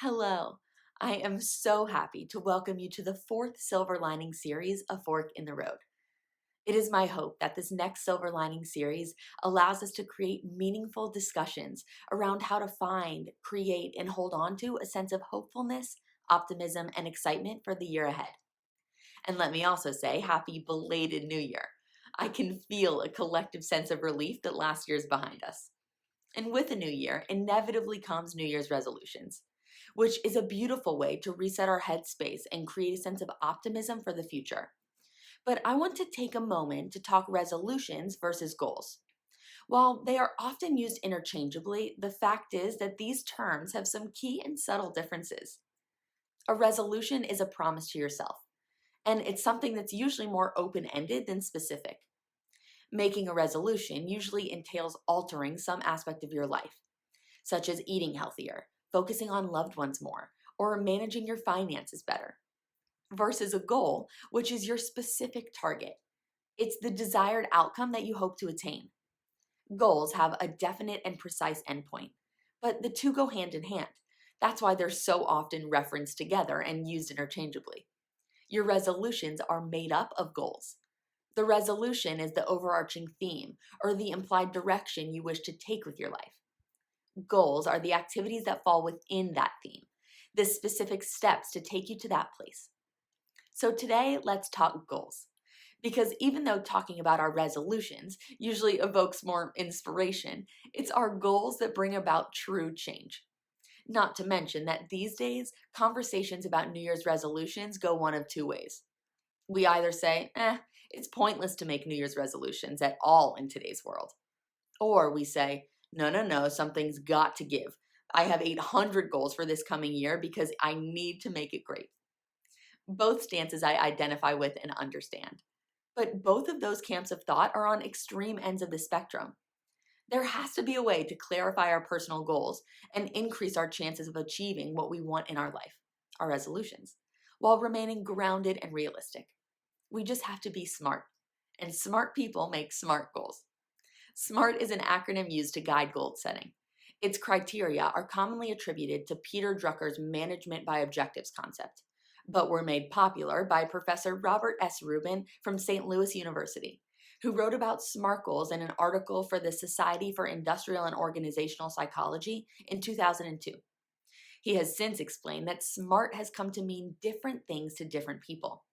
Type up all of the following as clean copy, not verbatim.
Hello. I am so happy to welcome you to the fourth Silver Lining series, A Fork in the Road. It is my hope that this next Silver Lining series allows us to create meaningful discussions around how to find, create, and hold on to a sense of hopefulness, optimism, and excitement for the year ahead. And let me also say, happy belated New Year. I can feel a collective sense of relief that last year's behind us. And with a new year, inevitably comes New Year's resolutions, which is a beautiful way to reset our headspace and create a sense of optimism for the future. But I want to take a moment to talk resolutions versus goals. While they are often used interchangeably, the fact is that these terms have some key and subtle differences. A resolution is a promise to yourself, and it's something that's usually more open ended than specific. Making a resolution usually entails altering some aspect of your life, such as eating healthier, focusing on loved ones more, or managing your finances better, versus a goal, which is your specific target. It's the desired outcome that you hope to attain. Goals have a definite and precise endpoint, but the two go hand in hand. That's why they're so often referenced together and used interchangeably. Your resolutions are made up of goals. The resolution is the overarching theme or the implied direction you wish to take with your life. Goals are the activities that fall within that theme, the specific steps to take you to that place. So today, let's talk goals. Because even though talking about our resolutions usually evokes more inspiration, it's our goals that bring about true change. Not to mention that these days, conversations about New Year's resolutions go one of two ways. We either say, it's pointless to make New Year's resolutions at all in today's world. Or we say, no, no, no, something's got to give. I have 800 goals for this coming year because I need to make it great. Both stances I identify with and understand. But both of those camps of thought are on extreme ends of the spectrum. There has to be a way to clarify our personal goals and increase our chances of achieving what we want in our life, our resolutions, while remaining grounded and realistic. We just have to be smart. And smart people make smart goals. SMART is an acronym used to guide goal setting. Its criteria are commonly attributed to Peter Drucker's management by objectives concept, but were made popular by Professor Robert S. Rubin from St. Louis University, who wrote about SMART goals in an article for the Society for Industrial and Organizational Psychology in 2002. He has since explained that SMART has come to mean different things to different people.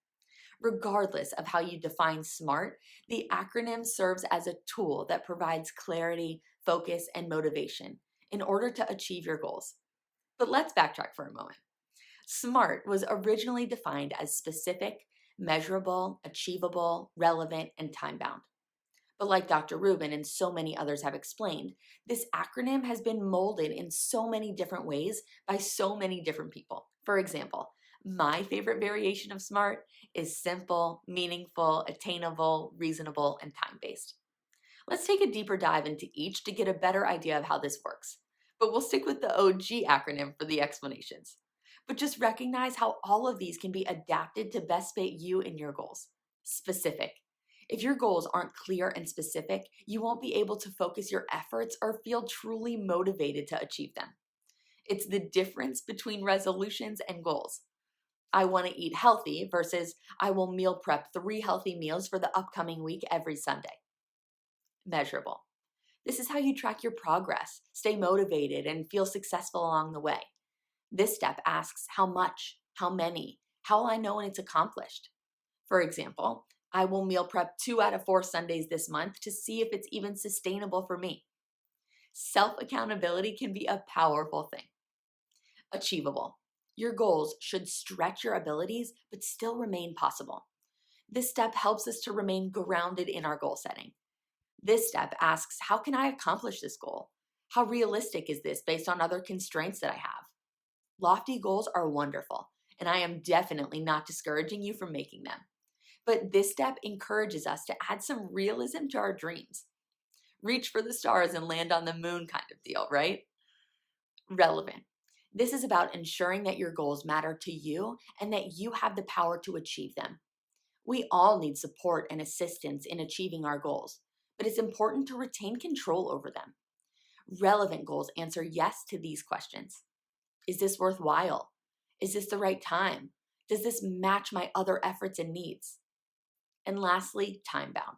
Regardless of how you define SMART, the acronym serves as a tool that provides clarity, focus, and motivation in order to achieve your goals. But let's backtrack for a moment. SMART was originally defined as specific, measurable, achievable, relevant, and time bound. But like Dr. Rubin and so many others have explained, this acronym has been molded in so many different ways by so many different people. For example, my favorite variation of SMART is simple, meaningful, attainable, reasonable, and time based. Let's take a deeper dive into each to get a better idea of how this works. But we'll stick with the OG acronym for the explanations. But just recognize how all of these can be adapted to best fit you and your goals. Specific. If your goals aren't clear and specific, you won't be able to focus your efforts or feel truly motivated to achieve them. It's the difference between resolutions and goals. I want to eat healthy versus I will meal prep 3 healthy meals for the upcoming week every Sunday. Measurable. This is how you track your progress, stay motivated, and feel successful along the way. This step asks how much, how many, how will I know when it's accomplished? For example, I will meal prep 2 out of 4 Sundays this month to see if it's even sustainable for me. Self accountability can be a powerful thing. Achievable. Your goals should stretch your abilities but still remain possible. This step helps us to remain grounded in our goal setting. This step asks, how can I accomplish this goal? How realistic is this based on other constraints that I have? Lofty goals are wonderful, and I am definitely not discouraging you from making them. But this step encourages us to add some realism to our dreams. Reach for the stars and land on the moon kind of deal, right? Relevant. This is about ensuring that your goals matter to you and that you have the power to achieve them. We all need support and assistance in achieving our goals, but it's important to retain control over them. Relevant goals answer yes to these questions. Is this worthwhile? Is this the right time? Does this match my other efforts and needs? And lastly, time bound.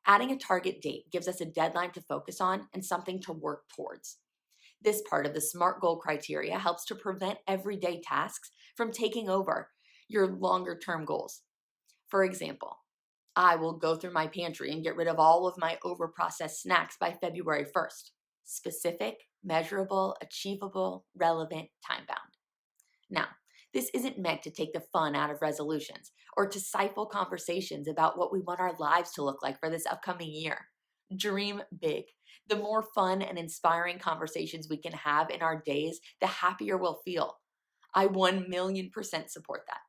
Adding a target date gives us a deadline to focus on and something to work towards. This part of the SMART goal criteria helps to prevent everyday tasks from taking over your longer term goals. For example, I will go through my pantry and get rid of all of my overprocessed snacks by February 1st. Specific, measurable, achievable, relevant, time bound. Now, this isn't meant to take the fun out of resolutions or to stifle conversations about what we want our lives to look like for this upcoming year. Dream big. The more fun and inspiring conversations we can have in our days, the happier we'll feel. I 1,000,000% support that.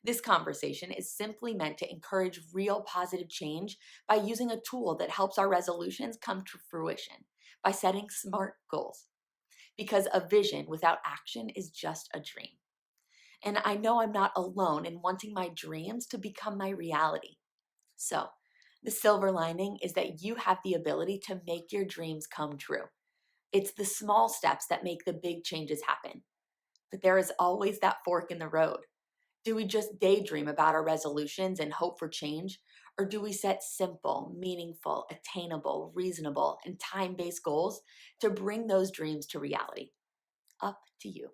This conversation is simply meant to encourage real positive change by using a tool that helps our resolutions come to fruition by setting SMART goals. Because a vision without action is just a dream. And I know I'm not alone in wanting my dreams to become my reality. So, the silver lining is that you have the ability to make your dreams come true. It's the small steps that make the big changes happen. But there is always that fork in the road. Do we just daydream about our resolutions and hope for change? Or do we set simple, meaningful, attainable, reasonable, and time based goals to bring those dreams to reality? Up to you.